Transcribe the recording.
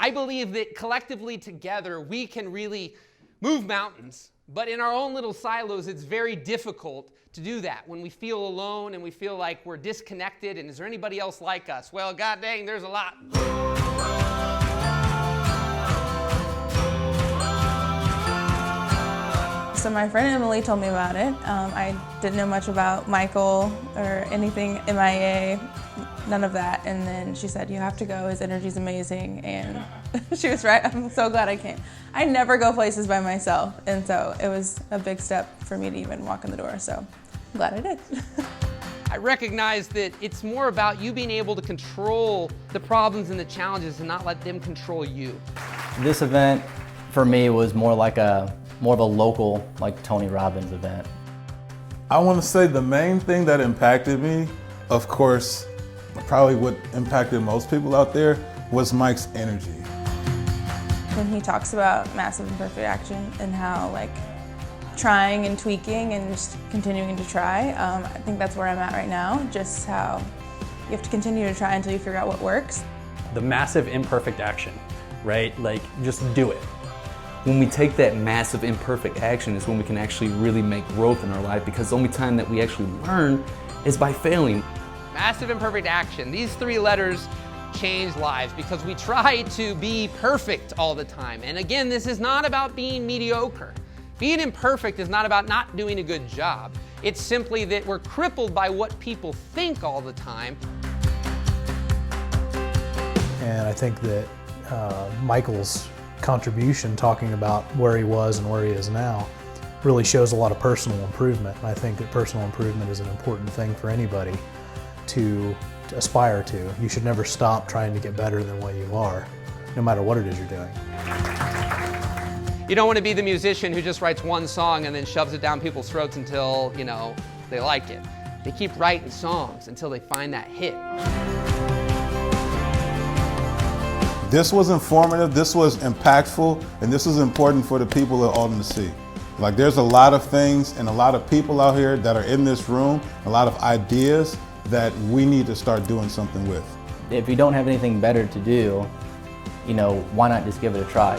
I believe that collectively together we can really move mountains, but in our own little silos it's very difficult to do that when we feel alone and we feel like we're disconnected and is there anybody else like us? Well, god dang, there's a lot. So my friend Emily told me about it. I didn't know much about Michael or anything MIA, none of that. And then she said, you have to go, his energy's amazing. And she was right, I'm so glad I came. I never go places by myself. And so it was a big step for me to even walk in the door. So I'm glad I did. I recognize that it's more about you being able to control the problems and the challenges and not let them control you. This event for me was more of a local, like Tony Robbins event. I want to say the main thing that impacted me, of course, probably what impacted most people out there, was Mike's energy. When he talks about massive imperfect action and how like trying and tweaking and just continuing to try, I think that's where I'm at right now, just how you have to continue to try until you figure out what works. The massive imperfect action, right? Like just do it. When we take that massive imperfect action is when we can actually really make growth in our life, because the only time that we actually learn is by failing. Massive imperfect action. These three letters change lives because we try to be perfect all the time. And again, this is not about being mediocre. Being imperfect is not about not doing a good job. It's simply that we're crippled by what people think all the time. And I think that Michael's contribution, talking about where he was and where he is now, really shows a lot of personal improvement. And I think that personal improvement is an important thing for anybody to aspire to. You should never stop trying to get better than what you are, no matter what it is you're doing. You don't want to be the musician who just writes one song and then shoves it down people's throats until, they like it. They keep writing songs until they find that hit. This was informative, this was impactful, and this is important for the people of Alden to see. Like, there's a lot of things and a lot of people out here that are in this room, a lot of ideas that we need to start doing something with. If you don't have anything better to do, why not just give it a try?